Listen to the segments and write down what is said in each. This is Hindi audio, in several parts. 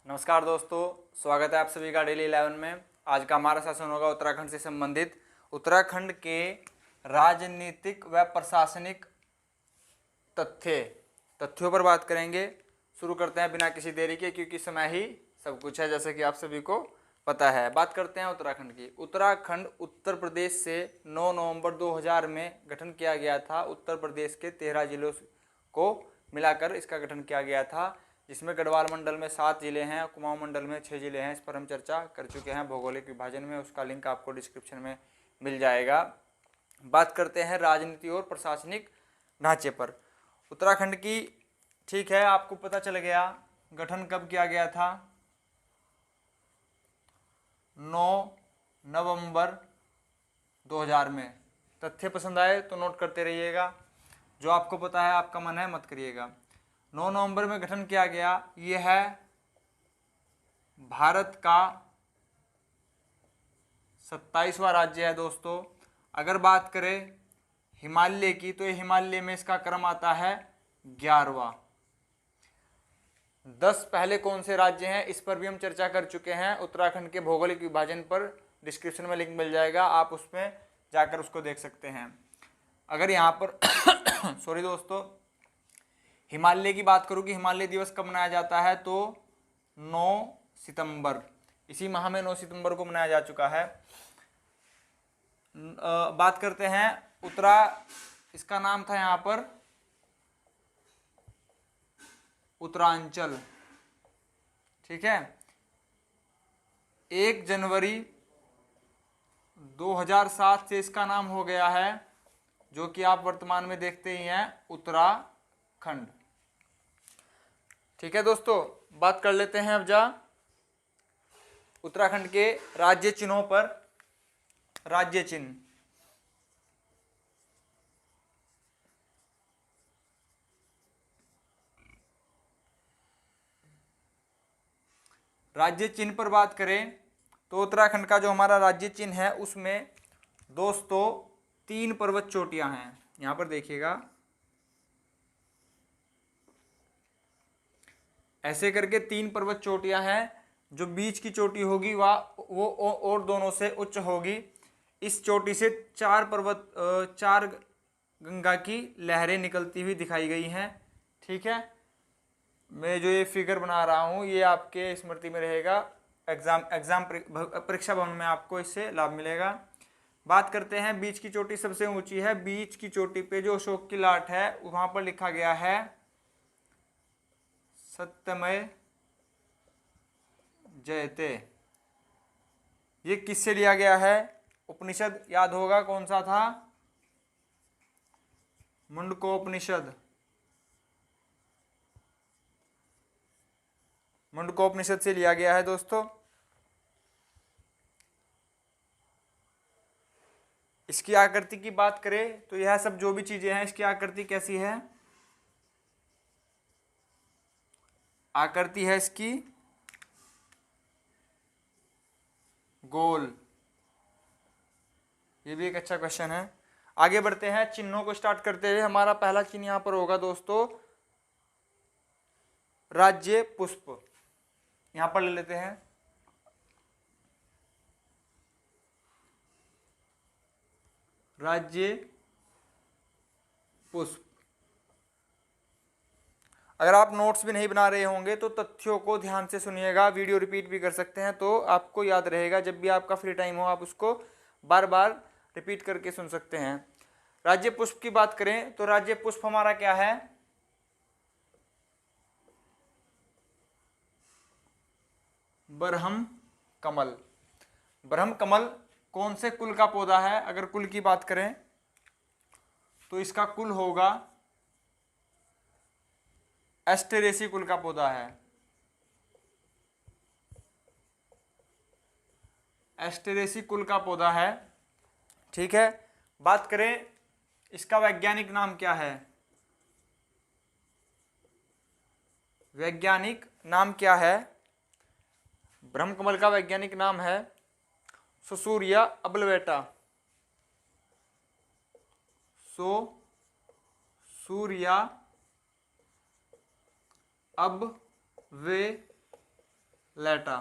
नमस्कार दोस्तों, स्वागत है आप सभी का डेली 11 में। आज का हमारा सेशन होगा उत्तराखंड से संबंधित उत्तराखंड के राजनीतिक व प्रशासनिक तथ्यों पर बात करेंगे। शुरू करते हैं बिना किसी देरी के, क्योंकि समय ही सब कुछ है, जैसे कि आप सभी को पता है। बात करते हैं उत्तराखंड की। उत्तराखंड उत्तर प्रदेश से 9 नवंबर 2000 में गठन किया गया था। उत्तर प्रदेश के 13 जिलों को मिलाकर इसका गठन किया गया था, जिसमें गढ़वाल मंडल में 7 जिले हैं, कुमाऊं मंडल में 6 जिले हैं। इस पर हम चर्चा कर चुके हैं भौगोलिक विभाजन में, उसका लिंक आपको डिस्क्रिप्शन में मिल जाएगा। बात करते हैं राजनीति और प्रशासनिक ढांचे पर उत्तराखंड की। ठीक है, आपको पता चल गया गठन कब किया गया था। 9 नवंबर 2000 में। तथ्य पसंद आए तो नोट करते रहिएगा, जो आपको पता है आपका मन है मत करिएगा। 9 नवंबर में गठन किया गया। यह है भारत का 27वां राज्य है दोस्तों। अगर बात करें हिमालय की, तो हिमालय में इसका क्रम आता है 11वां। 10 पहले कौन से राज्य हैं, इस पर भी हम चर्चा कर चुके हैं। उत्तराखंड के भौगोलिक विभाजन पर डिस्क्रिप्शन में लिंक मिल जाएगा, आप उसमें जाकर उसको देख सकते हैं। अगर यहाँ पर सॉरी दोस्तों, हिमालय की बात करूँ कि हिमालय दिवस कब मनाया जाता है, तो 9 सितंबर, इसी माह में 9 सितंबर को मनाया जा चुका है। बात करते हैं इसका नाम था यहाँ पर उत्तरांचल। ठीक है, 1 जनवरी 2007 से इसका नाम हो गया है, जो कि आप वर्तमान में देखते ही हैं, उत्तराखंड। ठीक है दोस्तों, बात कर लेते हैं अब उत्तराखंड के राज्य चिन्हों पर। राज्य चिन्ह, राज्य चिन्ह पर बात करें तो उत्तराखंड का जो हमारा राज्य चिन्ह है, उसमें दोस्तों 3 पर्वत चोटियां हैं। यहां पर देखिएगा, ऐसे करके 3 पर्वत चोटियां हैं। जो बीच की चोटी होगी वो और दोनों से उच्च होगी। इस चोटी से 4 गंगा की लहरें निकलती हुई दिखाई गई हैं। ठीक है, मैं जो ये फिगर बना रहा हूँ, ये आपके स्मृति में रहेगा। एग्जाम परीक्षा भवन में आपको इससे लाभ मिलेगा। बात करते हैं बीच की चोटी सबसे ऊंची है। बीच की चोटी पे जो अशोक की लाट है, वहां पर लिखा गया है सत्यमेव जयते। ये किससे लिया गया है? उपनिषद याद होगा, कौन सा था? मुंडकोपनिषद। मुंडकोपनिषद से लिया गया है दोस्तों। इसकी आकृति की बात करें तो यह सब जो भी चीजें हैं, इसकी आकृति कैसी है? आकृति है इसकी गोल। ये भी एक अच्छा क्वेश्चन है। आगे बढ़ते हैं, चिन्हों को स्टार्ट करते हुए हमारा पहला चिन्ह यहां पर होगा दोस्तों, राज्य पुष्प। यहां पर ले लेते हैं राज्य पुष्प। अगर आप नोट्स भी नहीं बना रहे होंगे तो तथ्यों को ध्यान से सुनिएगा, वीडियो रिपीट भी कर सकते हैं, तो आपको याद रहेगा। जब भी आपका फ्री टाइम हो, आप उसको बार बार रिपीट करके सुन सकते हैं। राज्य पुष्प की बात करें तो राज्य पुष्प हमारा क्या है? बरहम कमल। बरहम कमल कौन से कुल का पौधा है? अगर कुल की बात करें तो इसका कुल होगा एस्टेरेसी कुल का पौधा है। एस्टेरेसी कुल का पौधा है। ठीक है, बात करें इसका वैज्ञानिक नाम क्या है? वैज्ञानिक नाम क्या है? ब्रह्मकमल का वैज्ञानिक नाम है सुसूरिया अबलवेटा। सूर्या अब वे लेटा।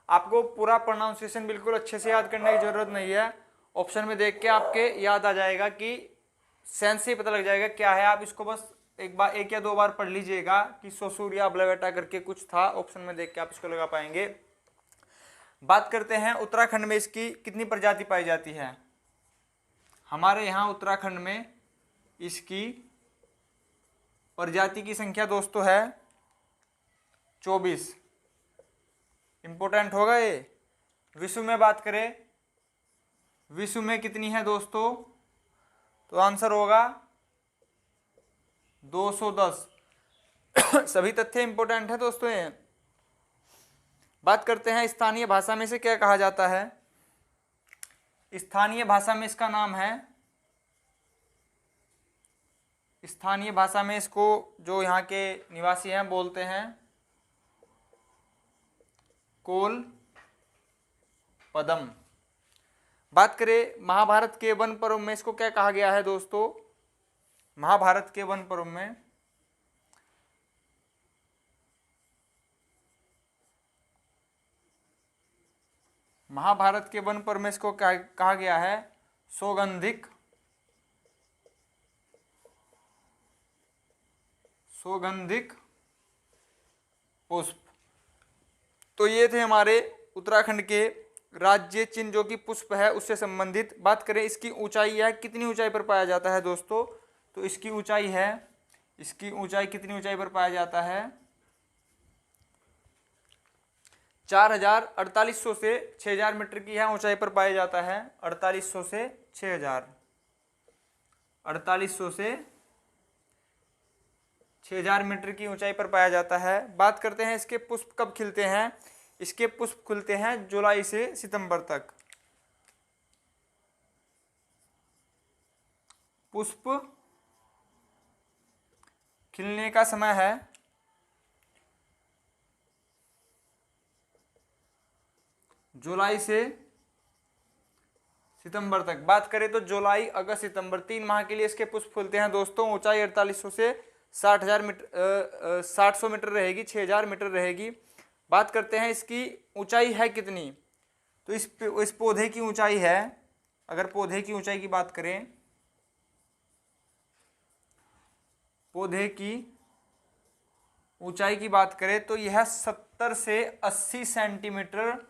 आपको पूरा प्रोनाउंसिएशन बिल्कुल अच्छे से याद करने की जरूरत नहीं है, ऑप्शन में देख के आपके याद आ जाएगा कि सेंस से ही पता लग जाएगा क्या है। आप इसको बस एक बार, एक या दो बार पढ़ लीजिएगा कि सोसूरिया ब्लेवेटा करके कुछ था, ऑप्शन में देख के आप इसको लगा पाएंगे। बात करते हैं उत्तराखंड में इसकी कितनी प्रजाति पाई जाती है। हमारे यहाँ उत्तराखंड में इसकी प्रजाति की संख्या दोस्तों है 24। इंपोर्टेंट होगा ये। विश्व में बात करें, विश्व में कितनी है दोस्तों, तो आंसर होगा 210। सभी तथ्य इंपोर्टेंट है दोस्तों ये। बात करते हैं स्थानीय भाषा में से क्या कहा जाता है। स्थानीय भाषा में इसका नाम है, स्थानीय भाषा में इसको जो यहाँ के निवासी हैं बोलते हैं कोल पदम। बात करें महाभारत के वन पर्व में इसको क्या कहा गया है दोस्तों। महाभारत के वन पर्व में महाभारत के वन पर्व में इसको कहा गया है सौगंधिक पुष्प। तो ये थे हमारे उत्तराखंड के राज्य चिन्ह जो कि पुष्प है उससे संबंधित। बात करें इसकी ऊंचाई है, कितनी ऊंचाई पर पाया जाता है दोस्तों, तो इसकी ऊंचाई है, इसकी ऊंचाई कितनी ऊंचाई पर पाया जाता है 4800 से 6000 मीटर की है ऊंचाई पर पाया जाता है। 4800 से 6000, 4800 से 6000 मीटर की ऊंचाई पर पाया जाता है। बात करते हैं इसके पुष्प कब खिलते हैं। इसके पुष्प खुलते हैं जुलाई से सितंबर तक। पुष्प खिलने का समय है जुलाई से सितंबर तक। बात करें तो जुलाई, अगस्त, सितंबर 3 माह के लिए इसके पुष्प खुलते हैं दोस्तों। ऊंचाई 4800 से 60,000 मीटर 700 मीटर रहेगी, 6000 मीटर रहेगी। बात करते हैं इसकी ऊंचाई है कितनी, तो इस पौधे की ऊंचाई है, अगर पौधे की ऊंचाई की बात करें, पौधे की ऊंचाई की बात करें तो यह 70 से 80 सेंटीमीटर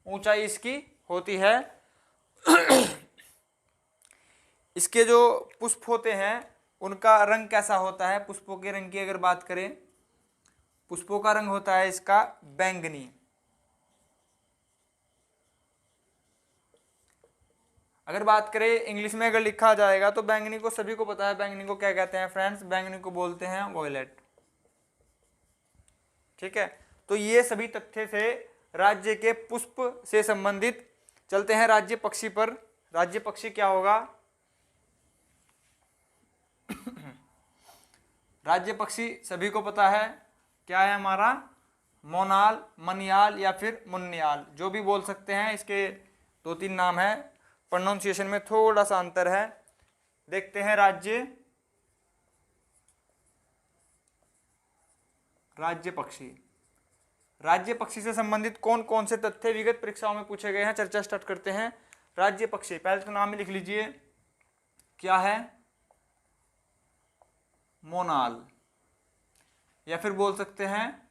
ऊंचाई इसकी होती है। इसके जो पुष्प होते हैं उनका रंग कैसा होता है। पुष्पों के रंग की अगर बात करें, पुष्पों का रंग होता है इसका बैंगनी। अगर बात करें इंग्लिश में अगर लिखा जाएगा तो बैंगनी को सभी को पता है, बैंगनी को क्या कहते हैं फ्रेंड्स, बैंगनी को बोलते हैं वॉयलेट। ठीक है, तो ये सभी तथ्य थे राज्य के पुष्प से संबंधित। चलते हैं राज्य पक्षी पर। राज्य पक्षी क्या होगा। राज्य पक्षी सभी को पता है क्या है हमारा, मोनाल, मनियाल या फिर मुन्नियाल, जो भी बोल सकते हैं। इसके 2-3 नाम है, प्रोनाउंसिएशन में थोड़ा सा अंतर है। देखते हैं राज्य पक्षी। राज्य पक्षी से संबंधित कौन कौन से तथ्य विगत परीक्षाओं में पूछे गए हैं, चर्चा स्टार्ट करते हैं। राज्य पक्षी, पहले तो नाम ही लिख लीजिए, क्या है, मोनाल, या फिर बोल सकते हैं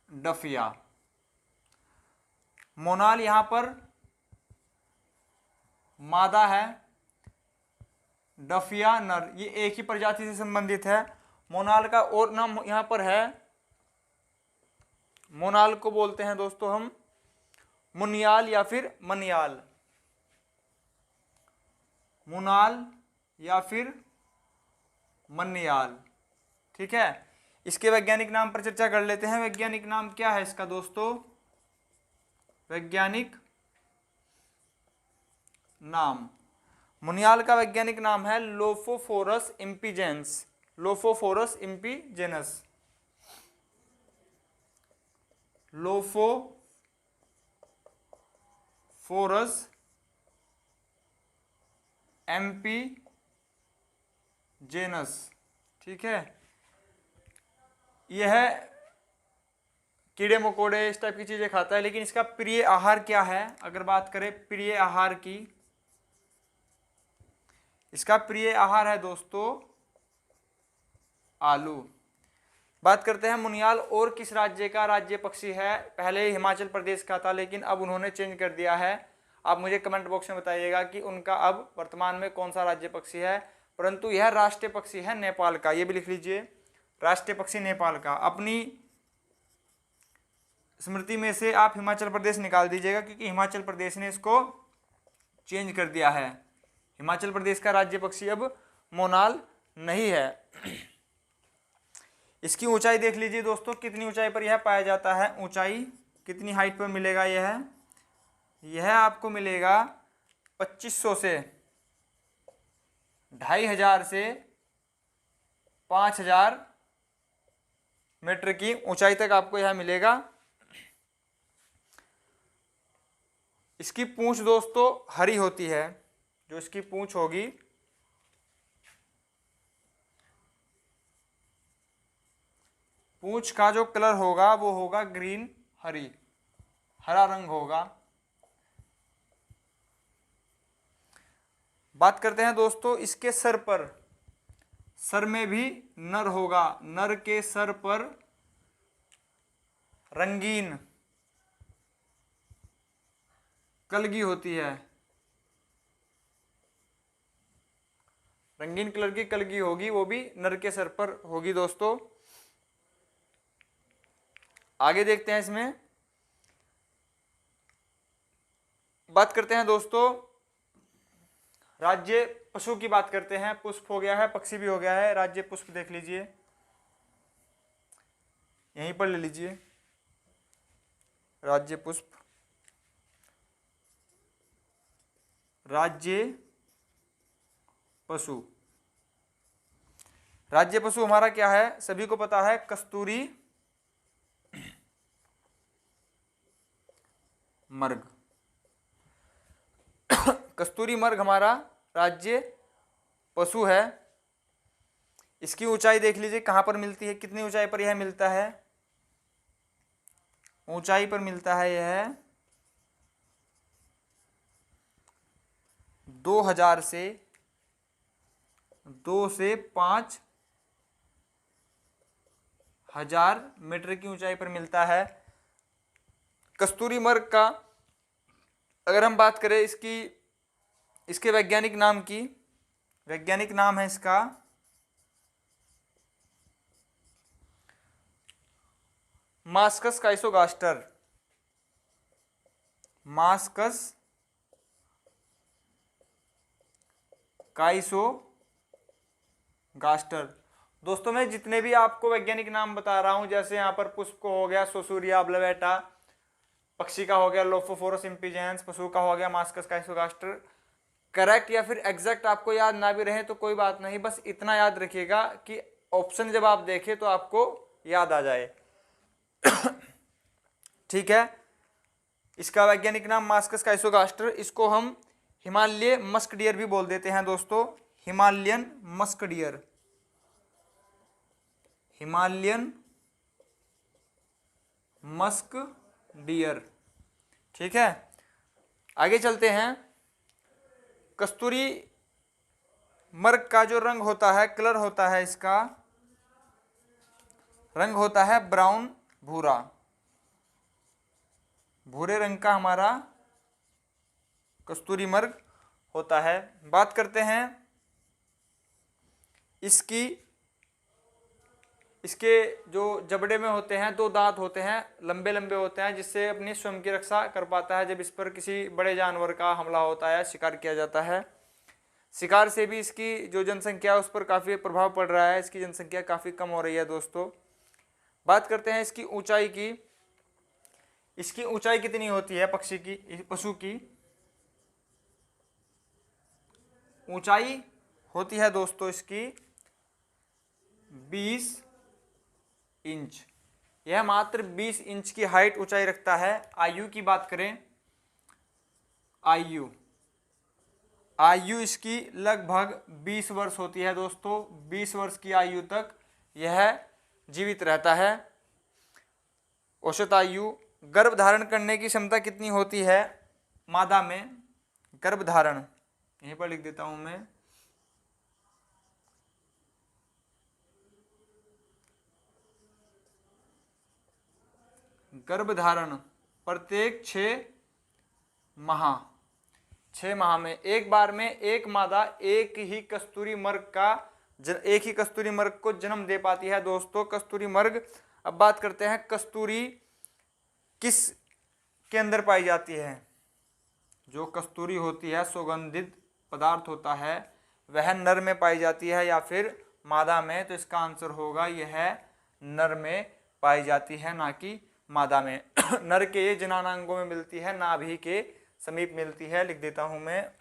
डफिया। मोनाल यहां पर मादा है, डफिया नर, ये एक ही प्रजाति से संबंधित है। मोनाल का और नाम यहां पर है, मोनाल को बोलते हैं दोस्तों हम मुनियाल या फिर मनियाल। मुनाल या फिर मनियाल। ठीक है, इसके वैज्ञानिक नाम पर चर्चा कर लेते हैं। वैज्ञानिक नाम क्या है इसका दोस्तों, वैज्ञानिक नाम, मुनियाल का वैज्ञानिक नाम है लोफोफोरस इम्पिजेंस, लोफोफोरस इम्पिजेनस, लोफोफोरस एम्पिजेनस। ठीक है, यह कीड़े मकोड़े इस टाइप की चीजें खाता है, लेकिन इसका प्रिय आहार क्या है? अगर बात करें प्रिय आहार की, इसका प्रिय आहार है दोस्तों आलू। बात करते हैं मुनियाल और किस राज्य का राज्य पक्षी है? पहले हिमाचल प्रदेश का था, लेकिन अब उन्होंने चेंज कर दिया है। आप मुझे कमेंट बॉक्स में बताइएगा कि उनका अब वर्तमान में कौन सा राज्य पक्षी है। परंतु यह राष्ट्रीय पक्षी है नेपाल का, ये भी लिख लीजिए, राष्ट्रीय पक्षी नेपाल का। अपनी स्मृति में से आप हिमाचल प्रदेश निकाल दीजिएगा, क्योंकि हिमाचल प्रदेश ने इसको चेंज कर दिया है। हिमाचल प्रदेश का राज्य पक्षी अब मोनाल नहीं है। इसकी ऊंचाई देख लीजिए दोस्तों, कितनी ऊंचाई पर यह पाया जाता है। ऊंचाई कितनी हाइट पर मिलेगा? यह आपको मिलेगा 2500 से 2500 से 5000 मीटर की ऊंचाई तक आपको यह मिलेगा। इसकी पूंछ दोस्तों हरी होती है, जो इसकी पूंछ होगी पूंछ का जो कलर होगा वो होगा ग्रीन, हरा रंग होगा। बात करते हैं दोस्तों इसके सर पर, सर में भी नर होगा, नर के सर पर रंगीन कलगी होती है, रंगीन कलर की कलगी होगी, वो भी नर के सर पर होगी दोस्तों। आगे देखते हैं, इसमें बात करते हैं दोस्तों राज्य पशु की बात करते हैं। पुष्प हो गया है, पक्षी भी हो गया है, राज्य पुष्प देख लीजिए, यहीं पर ले लीजिए राज्य पुष्प। राज्य पशु, राज्य पशु हमारा क्या है? सभी को पता है, कस्तूरी मर्ग। कस्तूरी मर्ग हमारा राज्य पशु है। इसकी ऊंचाई देख लीजिए कहां पर मिलती है, कितनी ऊंचाई पर यह मिलता है? ऊंचाई पर मिलता है यह 2000 से 2 से 5000 मीटर की ऊंचाई पर मिलता है। कस्तूरी मर्ग का अगर हम बात करें इसके वैज्ञानिक नाम की, वैज्ञानिक नाम है इसका मास्कस काइसोगास्टर, मास्कस काइसोगास्टर। दोस्तों मैं जितने भी आपको वैज्ञानिक नाम बता रहा हूं, जैसे यहां पर पुष्प को हो गया सोसूरिया ब्लवेटा, पक्षी का हो गया लोफोफोरस इम्पिजेंस, पशु का हो गया मास्कस काइसोगास्टर, करेक्ट या फिर एग्जैक्ट आपको याद ना भी रहे तो कोई बात नहीं, बस इतना याद रखिएगा कि ऑप्शन जब आप देखें तो आपको याद आ जाए। ठीक है, इसका वैज्ञानिक नाम मास्कस काइसोगास्टर। इसको हम हिमालय मस्क डियर भी बोल देते हैं दोस्तों, Himalayan musk deer, Himalayan musk deer. ठीक है, आगे चलते हैं। कस्तूरी मर्ग का जो रंग होता है, कलर होता है, इसका रंग होता है ब्राउन, भूरा, भूरे रंग का हमारा कस्तूरी मर्ग होता है। बात करते हैं इसके जो जबड़े में होते हैं 2 दांत होते हैं, लंबे लंबे होते हैं, जिससे अपनी स्वयं की रक्षा कर पाता है जब इस पर किसी बड़े जानवर का हमला होता है, शिकार किया जाता है। शिकार से भी इसकी जो जनसंख्या है उस पर काफ़ी प्रभाव पड़ रहा है, इसकी जनसंख्या काफ़ी कम हो रही है दोस्तों। बात करते हैं इसकी ऊंचाई की, इसकी ऊंचाई कितनी होती है पशु की? ऊंचाई होती है दोस्तों इसकी 20 इंच, यह मात्र 20 इंच की हाइट ऊंचाई रखता है। आयु की बात करें, आयु इसकी लगभग 20 वर्ष होती है दोस्तों। 20 वर्ष की आयु तक यह जीवित रहता है। औसत आयु, गर्भ धारण करने की क्षमता कितनी होती है मादा में? गर्भ धारण यहीं पर लिख देता हूं मैं, गर्भ धारण प्रत्येक 6 माह में एक बार में एक मादा एक ही कस्तूरी मर्ग को जन्म दे पाती है दोस्तों, कस्तूरी मर्ग। अब बात करते हैं कस्तूरी किस के अंदर पाई जाती है? जो कस्तूरी होती है, सुगंधित पदार्थ होता है, वह नर में पाई जाती है या फिर मादा में? तो इसका आंसर होगा यह नर में पाई जाती है, ना कि मादा में। नर के जननांगों में मिलती है, नाभि के समीप मिलती है। लिख देता हूं मैं,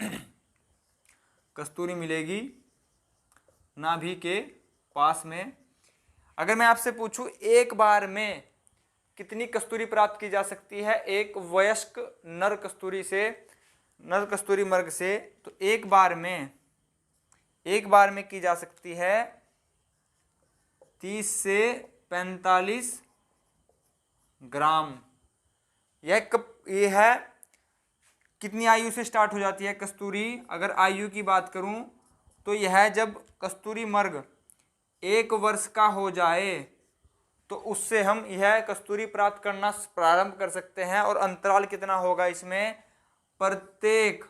कस्तूरी मिलेगी नाभि के पास में। अगर मैं आपसे पूछूं एक बार में कितनी कस्तूरी प्राप्त की जा सकती है एक वयस्क नर कस्तूरी मर्ग से, तो एक बार में की जा सकती है 30 से 45 ग्राम। यह है कितनी आयु से स्टार्ट हो जाती है कस्तूरी? अगर आयु की बात करूं तो यह जब कस्तूरी मर्ग 1 वर्ष का हो जाए तो उससे हम यह कस्तूरी प्राप्त करना प्रारंभ कर सकते हैं। और अंतराल कितना होगा इसमें? प्रत्येक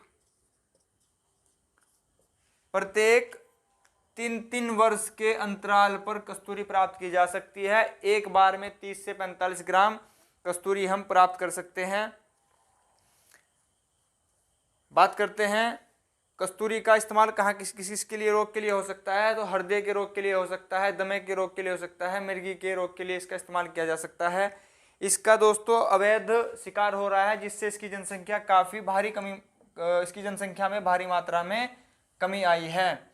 3 वर्ष के अंतराल पर कस्तूरी प्राप्त की जा सकती है। एक बार में 30 से 45 ग्राम कस्तूरी हम प्राप्त कर सकते हैं। बात करते हैं कस्तूरी का इस्तेमाल कहाँ किस के लिए रोग के लिए हो सकता है? तो हृदय के रोग के लिए हो सकता है, दमे के रोग के लिए हो सकता है, मिर्गी के रोग के लिए इसका इस्तेमाल किया जा सकता है। इसका दोस्तों अवैध शिकार हो रहा है, जिससे इसकी जनसंख्या में भारी मात्रा में कमी आई है।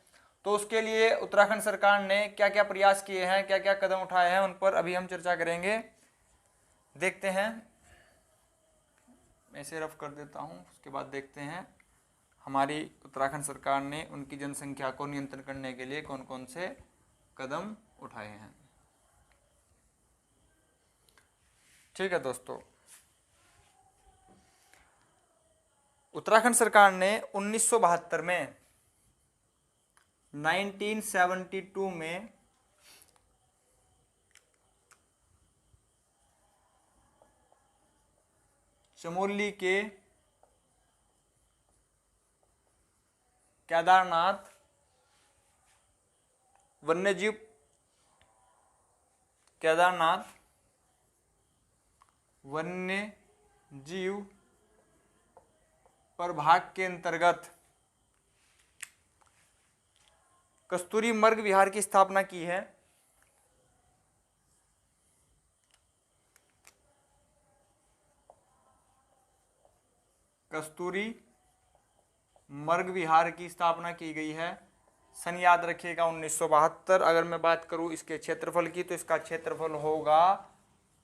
तो उसके लिए उत्तराखंड सरकार ने क्या क्या प्रयास किए हैं, क्या क्या कदम उठाए हैं, उन पर अभी हम चर्चा करेंगे। देखते हैं, मैं इसे रफ कर देता हूं, उसके बाद देखते हैं हमारी उत्तराखंड सरकार ने उनकी जनसंख्या को नियंत्रण करने के लिए कौन कौन से कदम उठाए हैं। ठीक है दोस्तों, उत्तराखंड सरकार ने 1972 में 1972 में चमोली के केदारनाथ वन्यजीव प्रभाग के अंतर्गत कस्तूरी मर्ग विहार की स्थापना की है। कस्तूरी मर्ग विहार की स्थापना की गई है। सन याद रखिएगा 1972। अगर मैं बात करूं इसके क्षेत्रफल की, तो इसका क्षेत्रफल होगा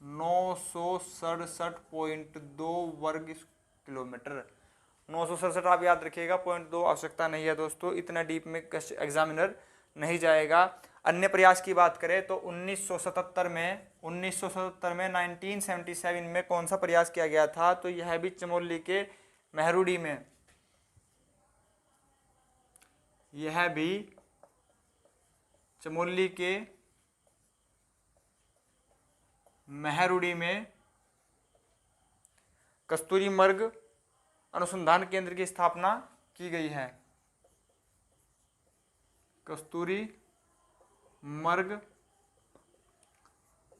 967.2 वर्ग किलोमीटर। 967 आप याद रखिएगा, 0.2 आवश्यकता नहीं है दोस्तों, इतना डीप में एग्जामिनर नहीं जाएगा। अन्य प्रयास की बात करें तो 1977 में 1977 में कौन सा प्रयास किया गया था? तो यह भी चमोली के मेहरुडी में, यह भी चमोली के मेहरुडी में कस्तूरी मर्ग अनुसंधान केंद्र की स्थापना की गई है। कस्तूरी मर्ग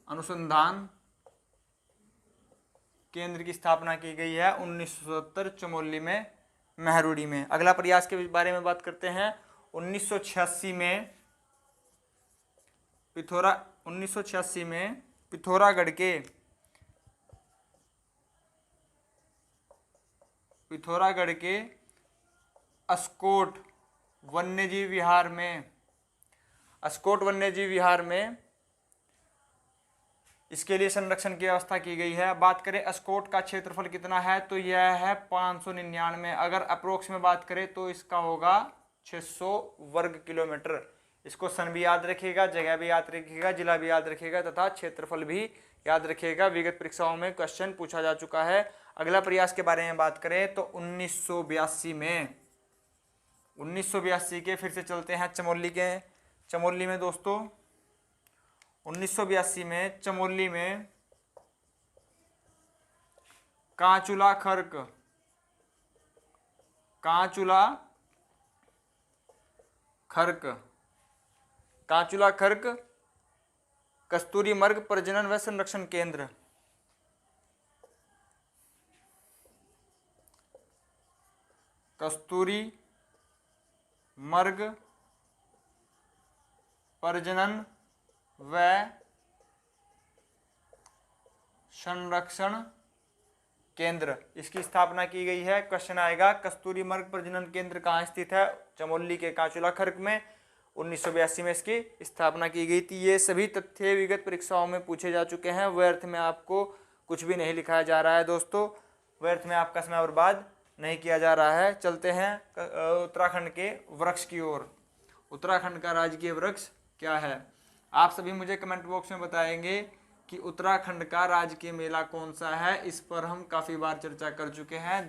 अनुसंधान केंद्र की स्थापना की गई है 1977 चमोली में मेहरुडी में। अगला प्रयास के बारे में बात करते हैं। 1986 में पिथौरागढ़ के अस्कोट वन्यजीव विहार में इसके लिए संरक्षण की व्यवस्था की गई है। बात करें अस्कोट का क्षेत्रफल कितना है, तो यह है 599। अगर अप्रोक्स में बात करें तो इसका होगा 600 वर्ग किलोमीटर। इसको सन भी याद रखिएगा, जगह भी याद रखिएगा, जिला भी याद रखिएगा तथा क्षेत्रफल भी याद रखिएगा। विगत परीक्षाओं में क्वेश्चन पूछा जा चुका है। अगला प्रयास के बारे में बात करें तो 1982 के फिर से चलते हैं चमोली में दोस्तों। 1982 में चमोली में कांचुला खर्क कस्तूरी मर्ग प्रजनन व संरक्षण केंद्र, कस्तूरी मर्ग प्रजनन व संरक्षण केंद्र, इसकी स्थापना की गई है। क्वेश्चन आएगा कस्तूरी मर्ग प्रजनन केंद्र कहाँ स्थित है? चमोली के कांचुला खर्क में 1982 में इसकी स्थापना की गई थी। ये सभी तथ्य विगत परीक्षाओं में पूछे जा चुके हैं। व्यर्थ में आपको कुछ भी नहीं लिखाया जा रहा है दोस्तों, व्यर्थ में आपका समय बर्बाद नहीं किया जा रहा है। चलते हैं उत्तराखंड के वृक्ष की ओर। उत्तराखंड का राजकीय वृक्ष क्या है? आप सभी मुझे कमेंट बॉक्स में बताएंगे कि उत्तराखंड का राजकीय मेला कौन सा है। इस पर हम काफ़ी बार चर्चा कर चुके हैं।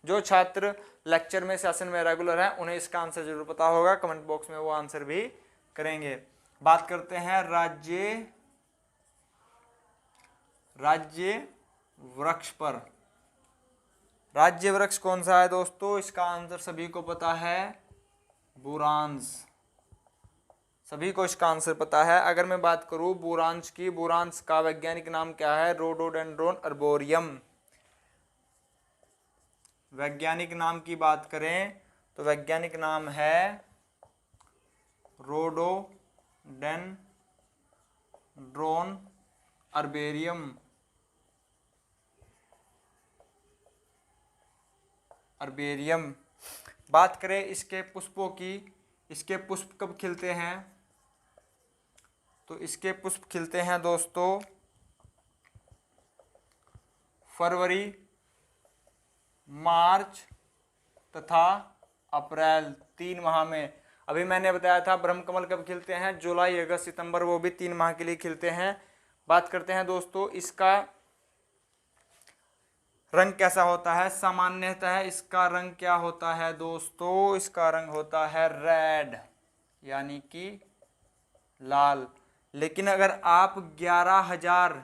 जो छात्र लेक्चर में सेशन में रेगुलर हैं उन्हें इसका आंसर जरूर पता होगा, कमेंट बॉक्स में वो आंसर भी करेंगे। बात करते हैं राज्य वृक्ष पर। राज्य वृक्ष कौन सा है दोस्तों? इसका आंसर सभी को पता है, बुरांश। सभी को इसका आंसर पता है। अगर मैं बात करूं बुरांश की, बुरांश का वैज्ञानिक नाम क्या है? Rhododendron arboreum. वैज्ञानिक नाम की बात करें तो वैज्ञानिक नाम है रोडोडेंड्रोन अर्बेरियम। बात करें इसके पुष्पों की, इसके पुष्प कब खिलते हैं? तो इसके पुष्प खिलते हैं दोस्तों फरवरी, मार्च तथा अप्रैल, 3 माह में। अभी मैंने बताया था ब्रह्मकमल कब खिलते हैं? जुलाई, अगस्त, सितंबर, वो भी 3 माह के लिए खिलते हैं। बात करते हैं दोस्तों इसका रंग कैसा होता है? सामान्यतः इसका रंग क्या होता है दोस्तों? इसका रंग होता है रेड, यानी कि लाल। लेकिन अगर आप 11,000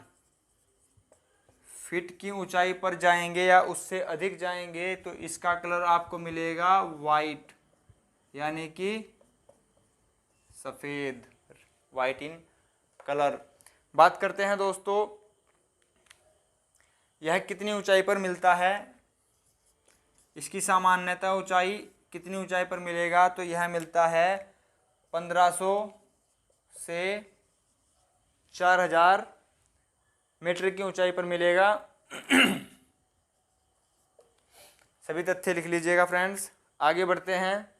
फीट की ऊंचाई पर जाएंगे या उससे अधिक जाएंगे तो इसका कलर आपको मिलेगा वाइट, यानी कि सफेद, वाइट इन कलर। बात करते हैं दोस्तों यह कितनी ऊंचाई पर मिलता है? इसकी सामान्यतः ऊंचाई कितनी ऊंचाई पर मिलेगा? तो यह मिलता है 1500 से 4000 मीटर की ऊंचाई पर मिलेगा। सभी तथ्य लिख लीजिएगा फ्रेंड्स। आगे बढ़ते हैं।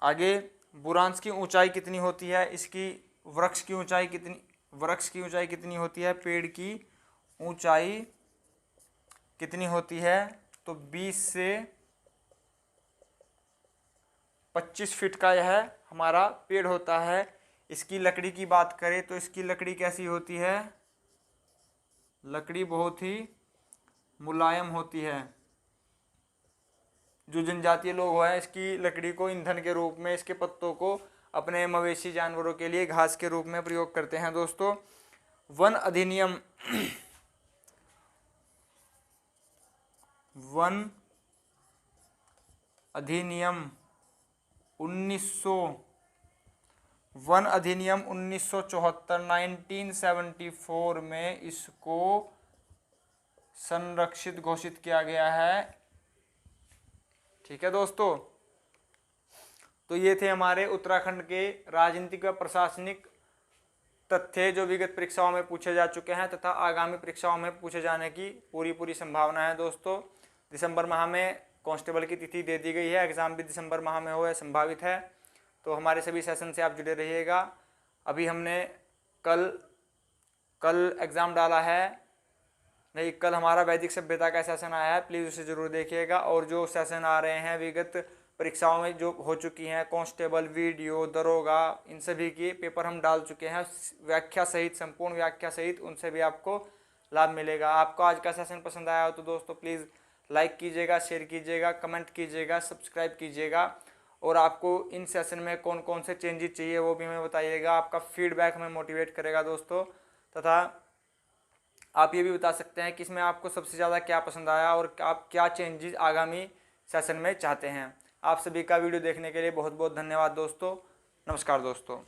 आगे बुरांश की ऊंचाई कितनी होती है? इसकी वृक्ष की ऊंचाई कितनी होती है? पेड़ की ऊंचाई कितनी होती है? तो 20 से 25 फीट का यह हमारा पेड़ होता है। इसकी लकड़ी की बात करें तो इसकी लकड़ी कैसी होती है? लकड़ी बहुत ही मुलायम होती है। जो जनजातीय लोग हैं इसकी लकड़ी को ईंधन के रूप में, इसके पत्तों को अपने मवेशी जानवरों के लिए घास के रूप में प्रयोग करते हैं दोस्तों। वन अधिनियम 1974 1974 में इसको संरक्षित घोषित किया गया है। ठीक है दोस्तों, तो ये थे हमारे उत्तराखंड के राजनीतिक व प्रशासनिक तथ्य जो विगत परीक्षाओं में पूछे जा चुके हैं तथा आगामी परीक्षाओं में पूछे जाने की पूरी संभावना है दोस्तों। दिसंबर माह में कांस्टेबल की तिथि दे दी गई है, एग्ज़ाम भी दिसंबर माह में हो यह संभावित है। तो हमारे सभी सेशन से आप जुड़े रहिएगा। अभी हमने कल एग्ज़ाम डाला है, नहीं, कल हमारा वैदिक सभ्यता का सेशन आया है, प्लीज़ उसे ज़रूर देखिएगा। और जो सेशन आ रहे हैं विगत परीक्षाओं में जो हो चुकी हैं, कांस्टेबल, वीडियो, दरोगा, इन सभी की पेपर हम डाल चुके हैं व्याख्या सहित, संपूर्ण व्याख्या सहित, उनसे भी आपको लाभ मिलेगा। आपको आज का सेशन पसंद आया हो तो दोस्तों प्लीज़ लाइक कीजिएगा, शेयर कीजिएगा, कमेंट कीजिएगा, सब्सक्राइब कीजिएगा। और आपको इन सेशन में कौन कौन से चेंजेस चाहिए वो भी हमें बताइएगा। आपका फीडबैक हमें मोटिवेट करेगा दोस्तों। तथा आप ये भी बता सकते हैं कि इसमें आपको सबसे ज़्यादा क्या पसंद आया और आप क्या चेंजेस आगामी सेशन में चाहते हैं। आप सभी का वीडियो देखने के लिए बहुत बहुत धन्यवाद दोस्तों। नमस्कार दोस्तों।